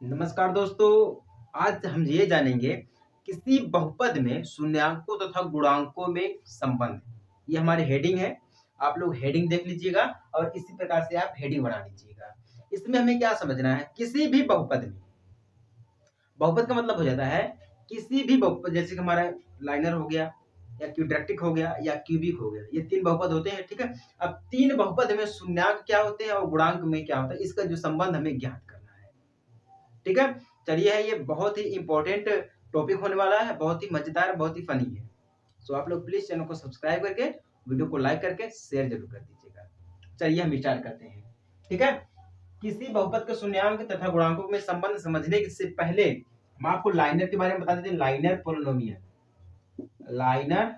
नमस्कार दोस्तों। आज हम ये जानेंगे किसी बहुपद में शून्याङ्कों तथा गुणांकों में संबंध। ये हमारी हेडिंग है। आप लोग हेडिंग देख लीजिएगा और इसी प्रकार से आप हेडिंग बना लीजिएगा। इसमें हमें क्या समझना है, किसी भी बहुपद में, बहुपद का मतलब हो जाता है किसी भी बहुपद, जैसे कि हमारा लाइनर हो गया या क्यूड्रेटिक हो गया या क्यूबिक हो गया, ये तीन बहुपद होते हैं। ठीक है। अब तीन बहुपद में शून्याङ्क क्या होते हैं और गुणांक में क्या होता है, इसका जो संबंध हमें ज्ञात करना है। ठीक है। चलिए, है ये बहुत ही इंपॉर्टेंट टॉपिक होने वाला है, बहुत ही मजेदार, बहुत ही फनी है। सो आप लोग प्लीज चैनल को सब्सक्राइब करके वीडियो को लाइक करके शेयर जरूर कर दीजिएगा। चलिए हम स्टार्ट करते हैं। ठीक है। किसी बहुपद के शून्याङ्क तथा गुणांकों में संबंध समझने से पहले हम आपको लाइनर के बारे में बता देते हैं। लाइनर पोलिनोमियल, लाइनर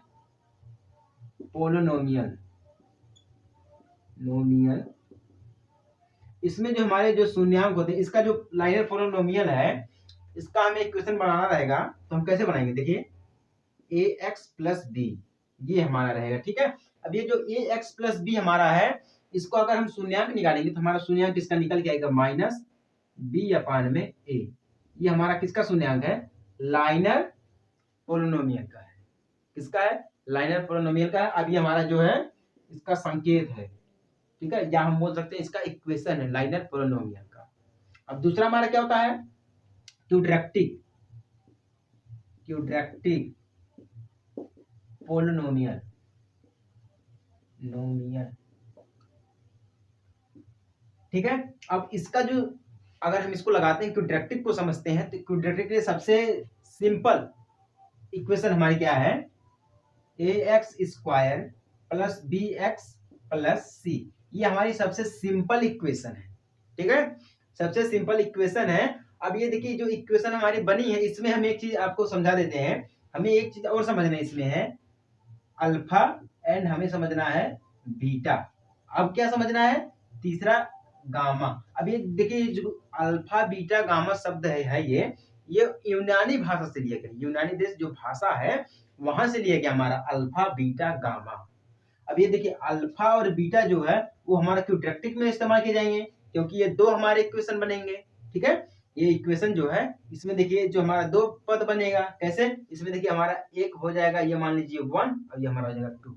पोलिनोमियल नोमियल, इसमें जो हमारे जो शून्याङ्क होते हैं, इसका जो लाइनर पोलिनोमियल है, इसका हमें इक्वेशन बनाना रहेगा। तो हम कैसे बनाएंगे, देखिए ax प्लस बी, ये हमारा रहेगा। ठीक है। अब ये जो ax प्लस बी हमारा है, इसको अगर हम शून्याङ्क निकालेंगे तो हमारा शून्याङ्क किसका निकल के आएगा, माइनस बी अपान में ए। ये हमारा किसका शून्याङ्क है, लाइनर पोलिनोमियल का है। किसका है, लाइनर पोलिनोमियल का है। अब ये हमारा जो है इसका संकेत है। ठीक है, या हम बोल सकते हैं इसका इक्वेशन है लाइनर पोलिनोमियल का। अब दूसरा हमारा क्या होता है, क्यूड्रेटिक, क्यूड्रेटिक पोलिनोमियल नोमियल। ठीक है। अब इसका जो, अगर हम इसको लगाते हैं, क्यूड्रेटिक को समझते हैं, तो क्यूड्रेटिक के लिए सबसे सिंपल इक्वेशन हमारी क्या है, ax square plus bx plus c। ये हमारी सबसे सिंपल इक्वेशन है। ठीक है, सबसे सिंपल इक्वेशन है। अब ये देखिए जो इक्वेशन हमारी बनी है, इसमें हम एक चीज आपको समझा देते हैं। हमें एक चीज और समझना है, इसमें है अल्फा एंड हमें समझना है बीटा। अब क्या समझना है, तीसरा गामा। अब ये देखिए जो अल्फा बीटा गामा शब्द है ये यूनानी भाषा से लिया गया, यूनानी देश जो भाषा है वहां से लिया गया हमारा अल्फा बीटा गामा। अब ये देखिए अल्फा और बीटा जो है वो हमारा क्यूड्रेटिक में इस्तेमाल किए जाएंगे, क्योंकि ये दो हमारे इक्वेशन बनेंगे। ठीक है। ये इक्वेशन जो है, इसमें देखिए जो हमारा दो पद बनेगा, कैसे, इसमें देखिए हमारा एक हो जाएगा, ये मान लीजिए 1 और ये हमारा हो जाएगा 2।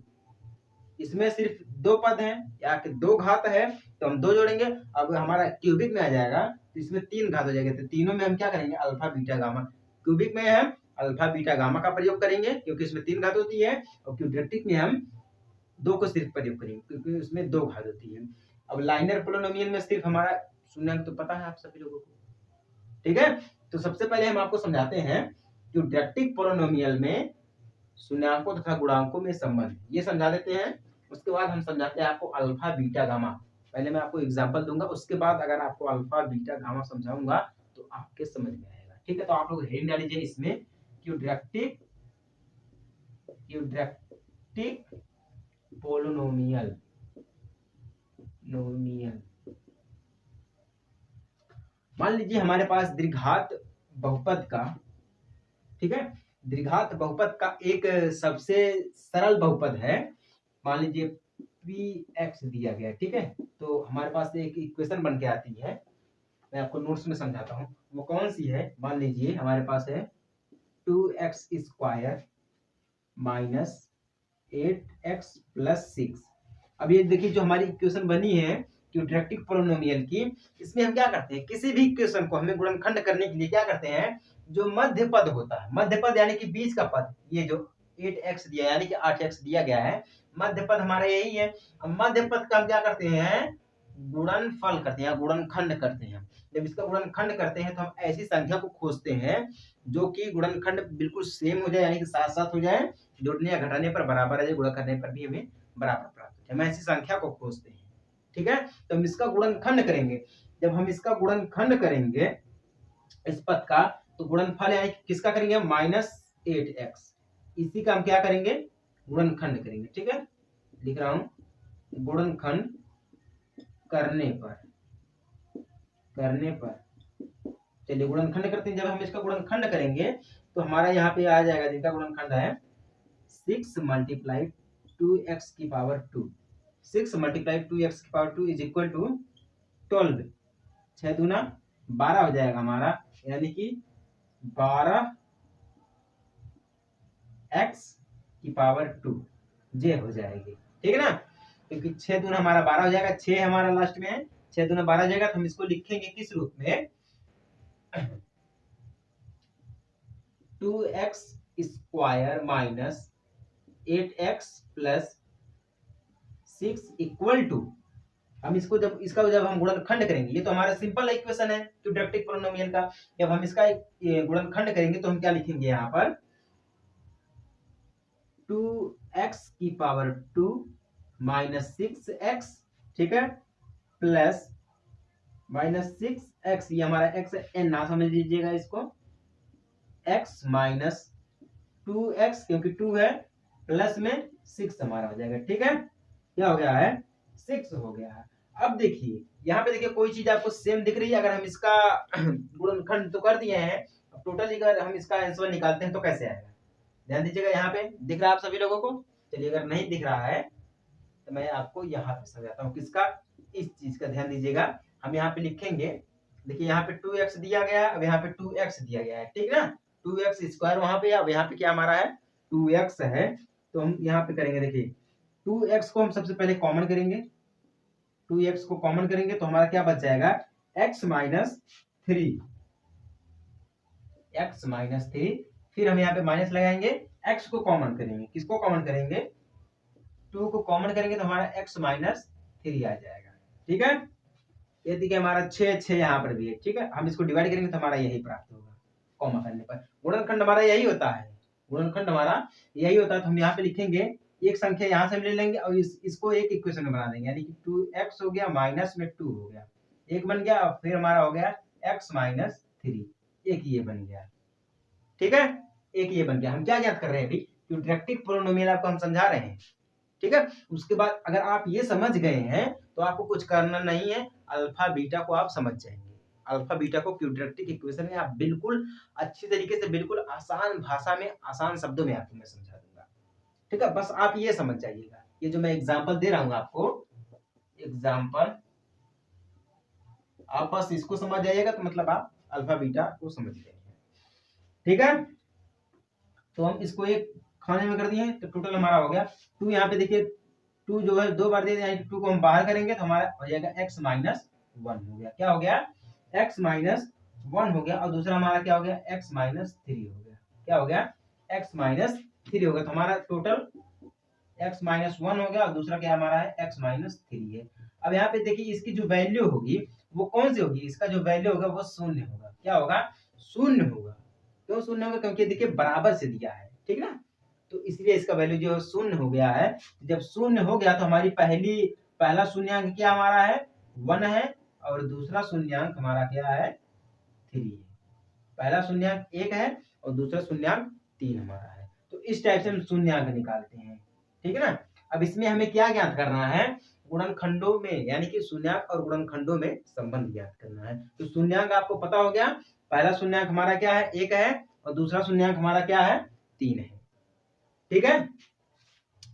इसमें सिर्फ दो पद हैं या कि दो घात है, तो हम दो जोड़ेंगे। अब हमारा क्यूबिक में आ जाएगा तो इसमें तीन घात हो जाएगा, तो तीनों में हम क्या करेंगे, अल्फा बीटा गामा। क्यूबिक में हम अल्फा बीटा गामा का प्रयोग करेंगे क्योंकि इसमें तीन घात होती है, और क्यूड्रेटिक में हम दो को सिर्फ प्रयोग करेंगे क्योंकि उसमें दो घात होती है। अब लाइनर पोलिनोमियल में सिर्फ हमारा शून्याङ्क तो पता है आप सभी लोगों को। ठीक है। तो सबसे पहले हम आपको समझाते हैं क्यूड्रेटिक पोलिनोमियल में शून्याङ्कों तथा गुणांकों में संबंध, ये समझा देते हैं। उसके बाद हम समझाते हैं आपको अल्फा बीटा गामा। पहले मैं आपको एग्जांपल दूंगा, उसके बाद अगर आपको अल्फा बीटा गामा समझाऊंगा तो आपके समझ में आएगा। ठीक है। तो आप लोग हेडिंग डाल लीजिए इसमें, क्यूड्रेटिक, क्यूड्रेटिक पोलिनोमियल नोमियल। मान लीजिए हमारे पास द्विघात बहुपद का, ठीक है, द्विघात बहुपद का एक सबसे सरल बहुपद है। मान लीजिए px दिया गया। ठीक है। तो हमारे पास एक इक्वेशन बन के आती है, मैं आपको नोट्स में समझाता हूँ वो कौन सी है। मान लीजिए हमारे पास है 2x square minus 8x plus 6। अब ये देखिए जो हमारी इक्वेशन बनी है क्यूड्रेटिक पोलिनोमियल की, इसमें हम क्या करते हैं, किसी भी इक्वेशन को हमें गुणनखंड करने के लिए क्या करते हैं, जो मध्य पद होता है, मध्य पद यानी कि बीच का पद, ये जो 8x दिया यानी कि 8x दिया गया है, मध्य पद हमारा यही है। अब मध्य पद का हम क्या करते हैं, गुणनफल करते हैं, गुणनखंड करते हैं। जब इसका गुणनखंड करते हैं तो हम ऐसी संख्या को खोजते हैं जो कि गुणनखंड बिल्कुल सेम हो जाए, यानी कि साथ साथ हो जाए, जोड़ने या घटाने पर बराबर आ जाए, गुणा करने पर भी हमें बराबर प्राप्त हो जाए, हम ऐसी संख्या को खोजते हैं। ठीक है। तो हम इसका गुणनखंड करेंगे। जब हम इसका गुणनखंड करेंगे इस पद का, तो गुणनफल यानी किसका करेंगे, माइनस 8x, इसी का हम क्या करेंगे, गुणनखंड करेंगे। ठीक है, लिख रहा हूं, गुणनखंड करने पर, करने पर, चलिए गुणनखंड करते हैं। जब हम इसका गुणनखंड करेंगे तो हमारा यहाँ पे आ जाएगा, जिनका गुणनखंड है 6 मल्टीप्लाई 2x की पावर 2, 6 मल्टीप्लाई 2x की पावर 2 इज इक्वल टू 12, 6 दूना 12 हो जाएगा हमारा, यानी कि 12x की पावर 2 जे हो जाएगी। ठीक है ना, क्योंकि 6 दूना हमारा 12 हो जाएगा, 6 हमारा लास्ट में है, 6 दूना 12 हो जाएगा, तो हम इसको लिखेंगे किस रूप में, 2x square minus 8x plus 6 equal to, हम इसको जब हम गुणनखंड करेंगे, ये तो हमारा सिंपल इक्वेशन है क्वाड्रेटिक पोलिनोमियल का, जब हम इसका गुणनखंड करेंगे तो हम क्या लिखेंगे यहाँ पर, 2x की पावर 2 माइनस 6x, ठीक है, प्लस माइनस 6x, ये हमारा x n ना समझ लीजिएगा इसको, x माइनस 2x क्योंकि 2 है, प्लस में 6 हमारा हो जाएगा। ठीक है, क्या हो गया है, 6 हो गया है। अब देखिए यहाँ पे देखिए कोई चीज आपको सेम दिख रही है, अगर हम इसका गुणनखंड तो कर दिए हैं, अब टोटल अगर हम इसका आंसर निकालते हैं तो कैसे आएगा, ध्यान दीजिएगा, यहाँ पे दिख रहा है आप सभी लोगों को। चलिए अगर नहीं दिख रहा है तो मैं आपको यहाँ पे समझाता हूँ किसका, इस चीज का ध्यान दीजिएगा। हम यहाँ पे लिखेंगे, देखिए यहाँ पे 2x दिया गया है, अब यहाँ पे 2x दिया गया है, ठीक है ना, 2x स्क्वायर वहां पे, अब यहाँ पे क्या हमारा है 2x है, तो हम यहाँ पे करेंगे, देखिए 2x को हम सबसे पहले कॉमन करेंगे, 2x को कॉमन करेंगे तो हमारा क्या बच जाएगा, x माइनस 3, x माइनस 3, फिर हम यहाँ पे माइनस लगाएंगे, x को कॉमन करेंगे, किसको कॉमन करेंगे, 2 को कॉमन करेंगे तो हमारा x माइनस 3 आ जाएगा। ठीक है, ये देखिए हमारा 6 यहाँ पर भी है। ठीक है, हम इसको डिवाइड करेंगे तो हमारा यही प्राप्त होगा कॉमा करने पर। गुणनखंड हमारा यही होता है, गुणनखंड हमारा यही होता है, तो हम यहाँ पे लिखेंगे एक संख्या यहाँ से ले लेंगे और इसको एक इक्वेशन में बना देंगे, यानी कि 2x हो गया माइनस में 2 हो गया, एक बन गया, फिर हमारा हो गया x माइनस 3, एक ये बन गया। ठीक है, एक ये बन गया। हम क्या ज्ञात कर रहे हैं अभी, क्वाड्रेटिक पोलिनोमियल आपको हम समझा रहे हैं। ठीक है, उसके बाद अगर आप ये समझ गए हैं तो आपको कुछ करना नहीं है, अल्फा बीटा को आप समझ जाएंगे। अल्फा बीटा को क्वाड्रेटिक इक्वेशन में आप बिल्कुल अच्छी तरीके से, बिल्कुल आसान भाषा में, आसान शब्दों में आपको मैं समझा दूंगा। ठीक है, बस आप ये समझ जाइएगा, ये जो मैं एग्जांपल दे रहा हूँ आपको, एग्जांपल आप बस इसको समझ जाइएगा तो मतलब आप अल्फा बीटा को समझ जाएंगे। ठीक है, तो हम इसको एक खाने में कर दिए तो टोटल हमारा हो गया 2, यहाँ पे देखिए 2 जो है 2 बार दे दिया, 2 को हम बाहर करेंगे तो हमारा हो जाएगा x माइनस 1 हो गया, क्या हो गया, x माइनस 1 हो गया, और दूसरा हमारा क्या हो गया, x माइनस 3 हो गया, क्या हो गया, x माइनस 3 हो गया, तो हमारा टोटल x माइनस 1 हो गया, और दूसरा क्या हमारा है, x माइनस 3 है। अब यहाँ पे देखिए इसकी जो वैल्यू होगी वो कौन सी होगी, इसका जो वैल्यू होगा वो शून्य होगा, क्या होगा, शून्य होगा। क्यों शून्य होगा, क्योंकि देखिए बराबर से दिया है, ठीक ना, तो इसलिए इसका वैल्यू जो शून्य हो गया है। जब शून्य हो गया तो हमारी पहला शून्यांक क्या हमारा है, 1 है, और दूसरा शून्यांक हमारा क्या है, 3 है। पहला शून्यांक 1 है और दूसरा शून्यांक 3 हमारा है। तो इस टाइप से हम शून्यांक निकालते हैं, ठीक है ना। अब इसमें हमें क्या ज्ञात करना है, गुणनखंडों में, यानी कि शून्यांक और गुणनखंडों में संबंध ज्ञात करना है। तो शून्यांक आपको पता हो गया, पहला शून्यांक हमारा क्या है, 1 है, और दूसरा शून्यांक हमारा क्या है, 3 है। ठीक है,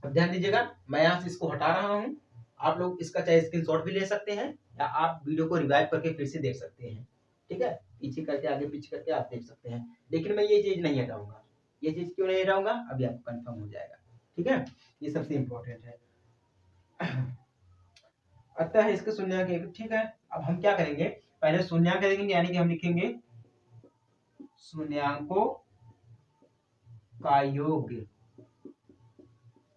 अब ध्यान दीजिएगा, मैं यहाँ से इसको हटा रहा हूँ, आप लोग इसका चाहे स्क्रीनशॉट भी ले सकते हैं या आप वीडियो को रिवाइव करके फिर से देख सकते हैं। ठीक है, पीछे करके आगे पीछे करके आप देख सकते हैं, लेकिन मैं ये चीज नहीं हटाऊंगा। ये चीज क्यों नहीं हटाऊंगा, अभी आपको कंफर्म हो जाएगा। ठीक है, ये सबसे इंपॉर्टेंट है। अतः इसके शून्यांक, ठीक है, अब हम क्या करेंगे, पहले शून्यांक लिखेंगे, यानी कि हम लिखेंगे शून्यांकों का योग।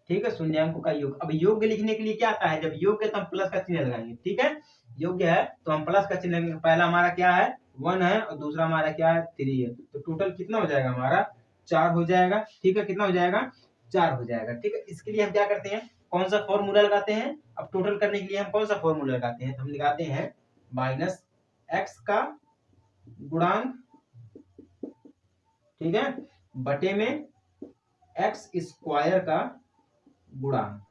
ठीक है, शून्यांकों का योग। अब योग लिखने के लिए क्या आता है, जब योग है तो हम प्लस का चिन्ह लगाएंगे। ठीक है, योग्य है तो हम प्लस का चिन्ह लगाएंगे। पहला हमारा क्या है, 1 है, और दूसरा हमारा क्या है, 3 है, तो टोटल कितना हो जाएगा हमारा, 4 हो जाएगा। ठीक है, कितना हो जाएगा, 4 हो जाएगा। ठीक है, इसके लिए हम क्या करते हैं, कौन सा फॉर्मूला लगाते हैं, अब टोटल करने के लिए हम कौन सा फॉर्मूला लगाते हैं, तो हम लगाते हैं माइनस एक्स का गुणांक, ठीक है, बटे में एक्स स्क्वायर का गुणांक।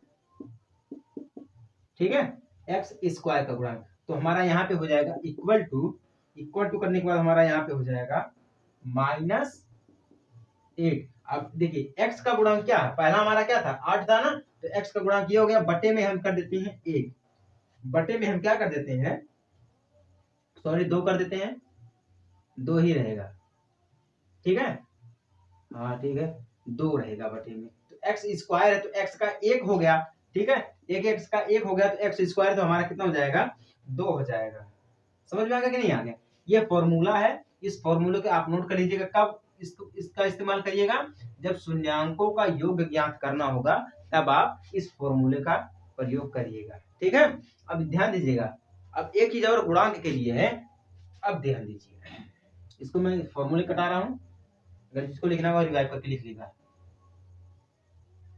ठीक है, एक्स स्क्वायर का गुणांक, तो हमारा यहाँ पे हो जाएगा इक्वल टू करने के बाद हमारा यहाँ पे हो जाएगा -8। अब देखिए x का गुणांक क्या है, पहला हमारा क्या था, 8 था ना, तो x का गुणांक ये हो गया, बटे में हम कर देते हैं 1, बटे में हम क्या कर देते हैं, सॉरी 2 कर देते हैं, 2 ही रहेगा, ठीक है, हाँ ठीक है, 2 रहेगा बटे में। तो एक्स स्क्वायर है तो एक्स का 1 हो गया, ठीक है, एक एक्स का 1 हो गया तो एक्स स्क्वायर तो हमारा कितना हो जाएगा, 2 हो जाएगा। समझ में आ गया कि नहीं आ गया? ये फॉर्मूला है, इस फॉर्मूले को आप नोट कर लीजिएगा। कब इसका इस्तेमाल करिएगा, जब शून्यांकों का योग ज्ञात करना होगा तब आप इस फॉर्मूले का प्रयोग करिएगा, ठीक है। अब ध्यान दीजिएगा, अब एक चीज और गुणांक के लिए है, अब ध्यान दीजिए, इसको मैं फॉर्मूले कटा रहा हूं, अगर जिसको लिखना होगा रिवाइव करके लिख लेगा,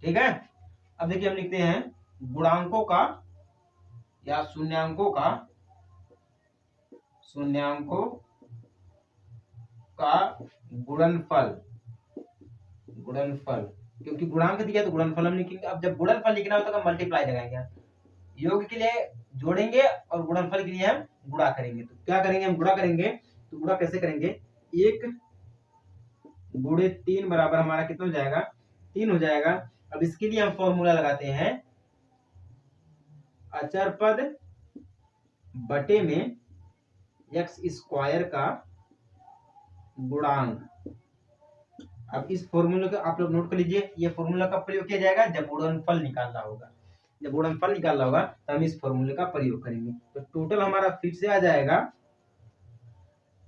ठीक है। अब देखिए हम लिखते हैं गुणांकों का या शून्यांकों का गुणनफल, क्योंकि गुणांक दिया तो गुणनफल हम लिखेंगे। अब जब गुणनफल लिखना होता है तो मल्टीप्लाई लगाएंगे, योग के लिए जोड़ेंगे और गुणनफल के लिए हम गुणा करेंगे। तो क्या करेंगे, हम गुणा करेंगे, तो गुणा कैसे करेंगे, 1 गुणे 3 बराबर हमारा कितना हो जाएगा, 3 हो जाएगा। अब इसके लिए हम फॉर्मूला लगाते हैं अचर पद बटे में एक्स स्क्वायर का गुणांक। अब इस फॉर्मूले को आप लोग नोट कर लीजिए, ये फॉर्मूला का प्रयोग किया जाएगा जब गुणनफल निकालना होगा, जब गुणनफल निकालना होगा तो हम इस फॉर्मूले का प्रयोग करेंगे। तो टोटल हमारा फिर से आ जाएगा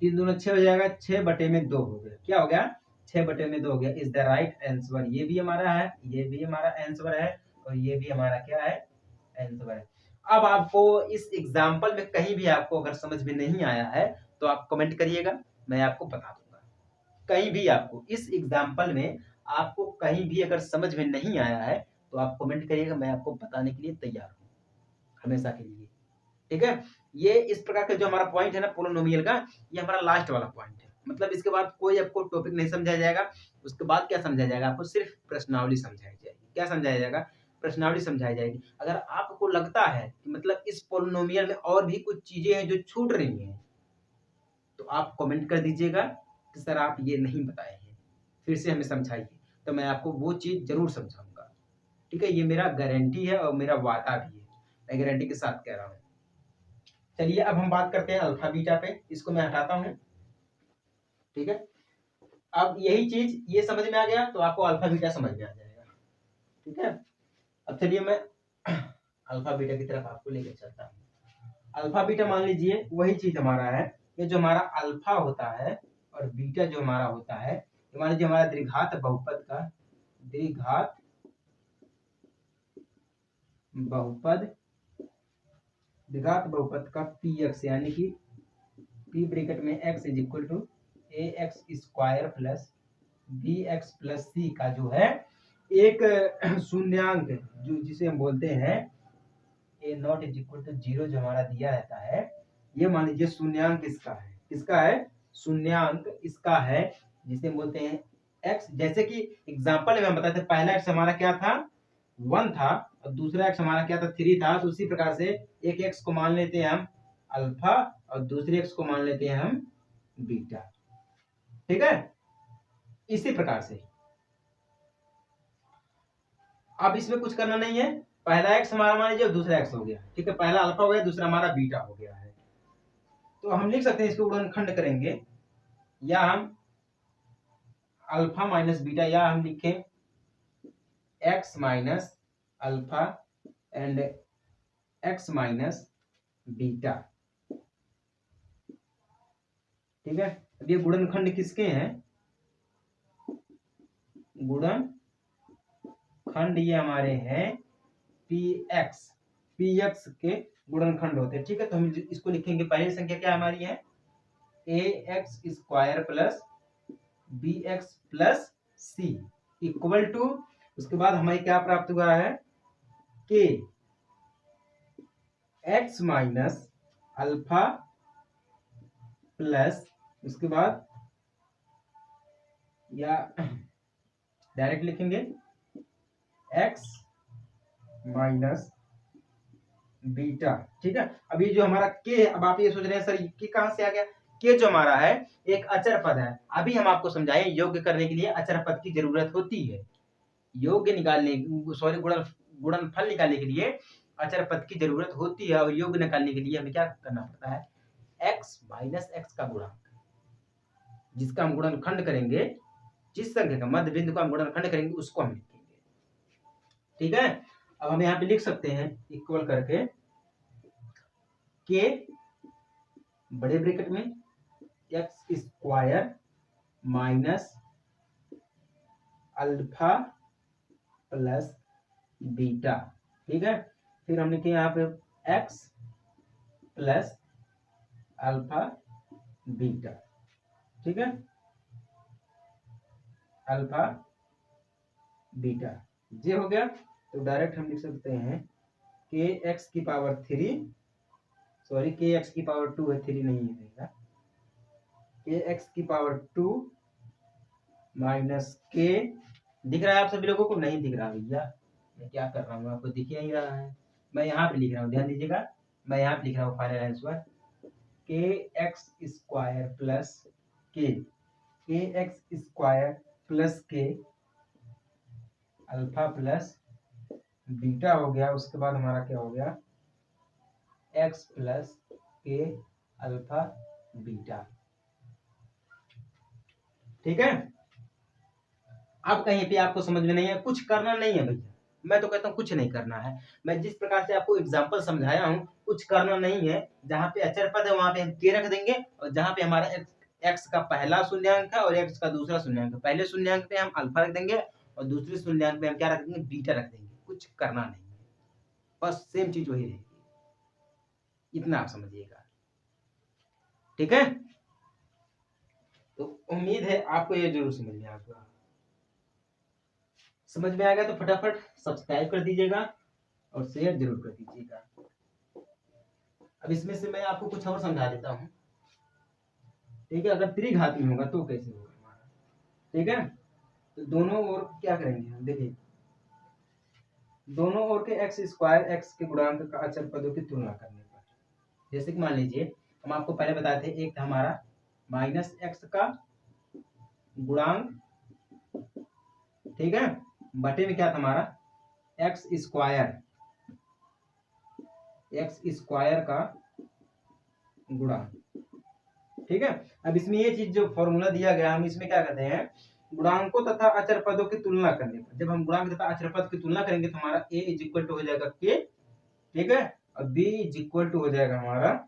3 दूना 6 हो जाएगा, 6 बटे में 2 हो गया, क्या हो गया, 6 बटे में 2 हो गया, इज द राइट आंसर। ये भी हमारा है, ये भी हमारा आंसर है, और ये भी हमारा क्या है, आंसर है। अब आपको इस एग्जाम्पल में कहीं भी आपको अगर समझ में नहीं आया है तो आप कमेंट करिएगा, मैं आपको बता दूंगा। कहीं भी आपको इस एग्जाम्पल में आपको कहीं भी अगर समझ में नहीं आया है तो आप कमेंट करिएगा, मैं आपको बताने के लिए तैयार हूँ हमेशा के लिए, ठीक है। ये इस प्रकार का जो हमारा पॉइंट है ना पोलिनोमियल का, ये हमारा लास्ट वाला पॉइंट है। मतलब इसके बाद कोई आपको टॉपिक नहीं समझाया जाएगा, उसके बाद क्या समझाया जाएगा, आपको सिर्फ प्रश्नावली समझाई जाएगी। क्या समझाया जाएगा, प्रश्नावली समझाई जाएगी। अगर आपको लगता है कि मतलब इस पोलिनोमियल में और भी कुछ चीजें हैं जो छूट रही हैं तो आप कमेंट कर दीजिएगा कि सर आप ये नहीं बताए हैं, फिर से हमें समझाइए, तो मैं आपको वो चीज जरूर समझाऊंगा, ठीक है। ये मेरा गारंटी है और मेरा वादा भी है, मैं गारंटी के साथ कह रहा हूँ। चलिए अब हम बात करते हैं अल्फा बीटा पे, इसको मैं हटाता हूं, ठीक है। अब यही चीज ये समझ में आ गया तो आपको अल्फा बीटा समझ में आ जाएगा, ठीक है। अब चलिए मैं अल्फा बीटा की तरफ आपको लेकर चलता हूं। अल्फा बीटा मान लीजिए वही चीज हमारा है, ये जो हमारा अल्फा होता है और बीटा जो हमारा होता है, मान लीजिए हमारा द्विघात बहुपद का द्विघात बहुपद का पी एक्स, यानी कि पी ब्रैकेट में X is equal to A X square plus B X plus C का जो है एक शून्यांक जो जिसे हम बोलते हैं ए नॉट इज इक्वल टू 0 जो हमारा दिया रहता है, ये मान लीजिए शून्यांक इसका है, किसका है, शून्यांक इसका है, जिसे हम बोलते हैं एक्स। जैसे कि एग्जांपल में हम बताते हैं पहला एक्स हमारा क्या था, 1 था, और दूसरा एक्स हमारा क्या था, 3 था। तो उसी प्रकार से एक एक्स को मान लेते हैं हम अल्फा और दूसरे एक्स को मान लेते हैं हम बीटा, ठीक है। इसी प्रकार से अब इसमें कुछ करना नहीं है, पहला एक्स हमारा मान लीजिए दूसरा एक्स हो गया, ठीक है, पहला अल्फा हो गया दूसरा हमारा बीटा हो गया है। तो हम लिख सकते हैं, इसको गुणनखंड करेंगे, या हम अल्फा माइनस बीटा, या हम लिखें x minus alpha and x minus beta, ठीक है। अब ये गुणनखंड किसके हैं, गुणनखंड ये हमारे हैं पी एक्स के गुणनखंड होते हैं, ठीक है। तो हम इसको लिखेंगे, पहली संख्या क्या हमारी है, A X square plus B X plus C equal to, उसके बाद हमें क्या प्राप्त हुआ है, के एक्स माइनस अल्फा प्लस, उसके बाद या डायरेक्ट लिखेंगे एक्स माइनस बीटा, ठीक है। अब ये जो हमारा के है, अब आप ये सोच रहे हैं सर के कहां से आ गया, के जो हमारा है एक अचर पद है। अभी हम आपको समझाएं योग्य करने के लिए अचर पद की जरूरत होती है, योग्य निकालने सॉरी गुणनफल निकालने के लिए अचर पद की जरूरत होती है, और योग्य निकालने के लिए हमें क्या करना पड़ता है, एक्स माइनस एक्स का गुणांक, जिसका हम गुणनखंड करेंगे, जिस संख्या का मध्य बिंदु का हम गुणनखंड करेंगे उसको हम लिखेंगे। ठीक है, अब हम यहाँ पे लिख सकते हैं इक्वल करके के बड़े ब्रैकेट में x square minus alpha plus beta. ठीक है, फिर हम लिखे यहाँ पे एक्स प्लस अल्फा बीटा। ठीक है, अल्फा बीटा ये हो गया। तो डायरेक्ट हम लिख सकते हैं के एक्स की पावर 3, सॉरी के एक्स की पावर 2 है, 3 नहीं रहेगा, के एक्स की पावर 2 माइनस के, दिख रहा है आप सभी लोगों को? नहीं दिख रहा भैया, मैं क्या कर रहा हूँ, आपको दिख ही नहीं रहा है। मैं यहाँ पे लिख रहा हूँ, ध्यान दीजिएगा, मैं यहाँ पे लिख रहा हूँ फाइनल आंसर के एक्स स्क्वायर प्लस के एक्स स्क्वायर प्लस के अल्फा प्लस बीटा हो गया। उसके बाद हमारा क्या हो गया, एक्स प्लस के अल्फा बीटा। ठीक है, अब कहीं पे आपको समझ में नहीं है, कुछ करना नहीं है भैया, मैं तो कहता हूँ कुछ नहीं करना है। मैं जिस प्रकार से आपको एग्जांपल समझाया हूँ कुछ करना नहीं है। जहाँ पे अचर पद है वहां पे हम के रख देंगे, और जहाँ पे हमारा एक्स का पहला शून्यांक है और एक्स का दूसरा शून्यांक है, पहले शून्यांक पे हम अल्फा रख देंगे और दूसरे शून्यांक पे हम क्या रख देंगे, बीटा रख देंगे। कुछ करना नहीं है, बस सेम चीज वही रहेगी, इतना आप समझिएगा। ठीक है, तो उम्मीद है आपको ये जरूर समझ में आ गया। समझ में आ गया तो फटाफट सब्सक्राइब कर दीजिएगा और शेयर जरूर कर दीजिएगा। अब इसमें से मैं आपको कुछ और समझा देता हूँ। ठीक है, अगर त्रिघात में होगा तो कैसे होगा हमारा। ठीक है, तो दोनों ओर क्या करेंगे हम, देखिए दोनों ओर के एक्स स्क्वायर एक्स के गुणांक का अचर पदों की तुलना करने पर, जैसे कि मान लीजिए हम आपको पहले बताए थे, एक था हमारा माइनस एक्स का गुणांक, ठीक है, बटे में क्या था हमारा एक्स स्क्वायर का गुणांक। ठीक है, अब इसमें ये चीज जो फॉर्मूला दिया गया, हम इसमें क्या करते हैं, गुणांकों तथा अचर पदों की तुलना करने पर, जब हम गुणांक तथा अचर पद की तुलना करेंगे तो हमारा a इज इक्वल टू हो जाएगा के, ठीक है, और b इज इक्वल टू हो जाएगा हमारा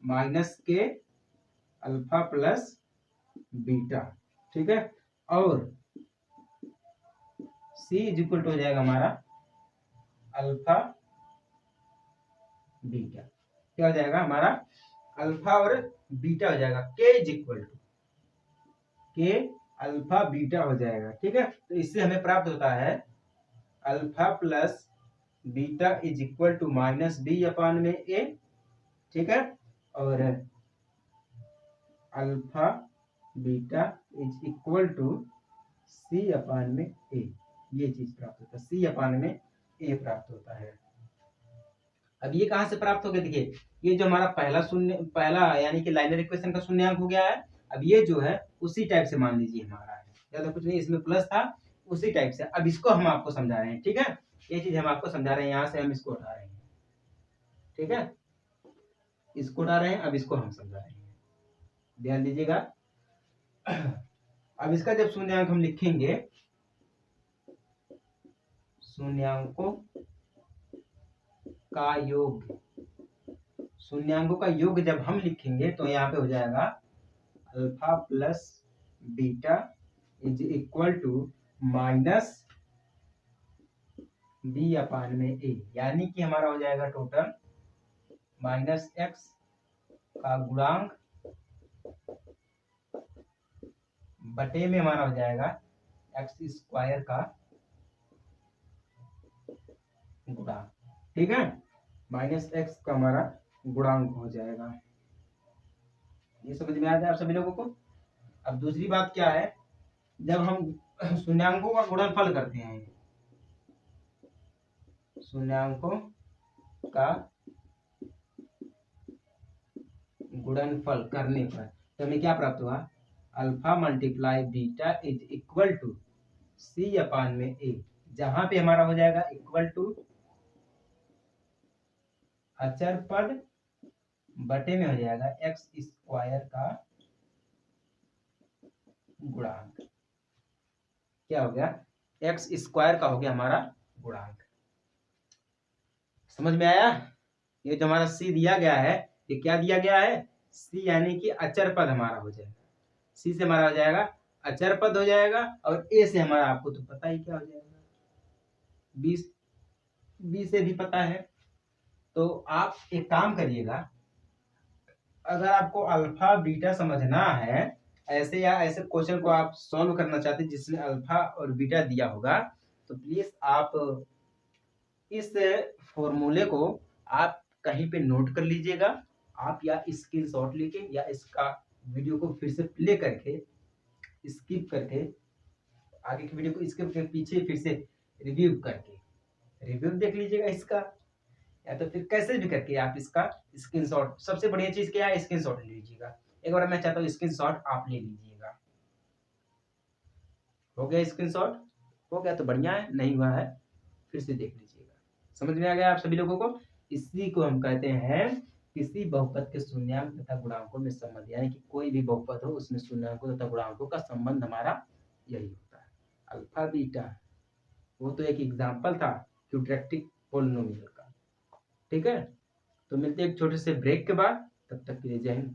माइनस के अल्फा प्लस बीटा। ठीक है, और c इज इक्वल टू हो जाएगा हमारा अल्फा बीटा। क्या हो जाएगा हमारा, अल्फा और बीटा हो जाएगा, के इज इक्वल टू के अल्फा बीटा हो जाएगा। ठीक है, तो इससे हमें प्राप्त होता है alpha plus beta is equal to minus B upon में ए। ठीक है, और alpha beta is equal to C upon में ए, ये चीज प्राप्त होता है, सी अपान में ए प्राप्त होता है। अब ये कहां से प्राप्त हो गया, देखिए ये जो हमारा पहला यानी कि लाइनर इक्वेशन का शून्यांक हो गया है। अब ये जो है उसी टाइप से मान लीजिए हमारा है, ज्यादा कुछ नहीं, इसमें प्लस था उसी टाइप से। अब इसको हम आपको समझा रहे हैं। ठीक है, ये चीज हम आपको समझा रहे हैं, यहाँ से हम इसको उठा रहे हैं। ठीक है, इसको उठा रहे हैं, अब इसको हम समझा रहे हैं, ध्यान दीजिएगा। अब इसका जब शून्यांक हम लिखेंगे, शून्यांकों का योग, शून्यांकों का योग जब हम लिखेंगे तो यहाँ पे हो जाएगा alpha plus beta is equal to minus B upon में ए, यानी कि हमारा हो जाएगा टोटल माइनस एक्स का गुणांक बटे में हमारा हो जाएगा एक्स स्क्वायर का गुणांक। ठीक है, माइनस एक्स का हमारा गुणांक हो जाएगा। ये समझ में आ जाए आप सभी लोगों को। अब दूसरी बात क्या है, जब हम शून्यांकों का गुणनफल करते हैं, शून्यांकों का गुणनफल करने पर तो हमें क्या प्राप्त हुआ, alpha multiply beta is equal to C upon में ए, जहां पे हमारा हो जाएगा इक्वल टू अचर पद बटे में हो जाएगा एक्स स्क्वायर का गुणांक। क्या हो गया, एक्स स्क्वायर का हो गया हमारा गुणांक। समझ में आया? ये जो हमारा सी दिया गया है, ये क्या दिया गया है, सी यानी कि अचर पद हमारा हो जाएगा। सी से हमारा हो जाएगा अचर पद हो जाएगा, और ए से हमारा आपको तो पता ही क्या हो जाएगा, 20। बी से भी पता है। तो आप एक काम करिएगा, अगर आपको अल्फा बीटा समझना है ऐसे, या ऐसे क्वेश्चन को आप सॉल्व करना चाहते हैं जिसमें अल्फा और बीटा दिया होगा, तो प्लीज आप इस फॉर्मूले को आप कहीं पे नोट कर लीजिएगा। आप या स्क्रीनशॉट लेके या इसका वीडियो को फिर से प्ले करके स्किप करके आगे की वीडियो को स्किप करके पीछे फिर से रिव्यू देख लीजिएगा इसका, या तो फिर कैसे भी करके आप इसका स्क्रीनशॉट। सबसे बढ़िया चीज क्या है, स्क्रीनशॉट ले लीजिएगा। एक बार मैं चाहता हूँ स्क्रीनशॉट आप ले लीजिएगा। हो गया स्क्रीनशॉट? हो गया तो बढ़िया है, नहीं हुआ है फिर से देख लीजिएगा। समझ में आ गया आप सभी लोगों को? इसी को हम कहते हैं किसी बहुपद के शून्यांक तथा गुणांकों में संबंध, यानी कि कोई भी बहुपद हो उसमें शून्यांकों तथा गुणांकों का संबंध हमारा यही होता है। अल्फा बीटा वो तो एक एग्जाम्पल था क्वाड्रेटिक पोलिनोमियल का। ठीक है, तो मिलते हैं एक छोटे से ब्रेक के बाद, तब तक के लिए जय हिंद।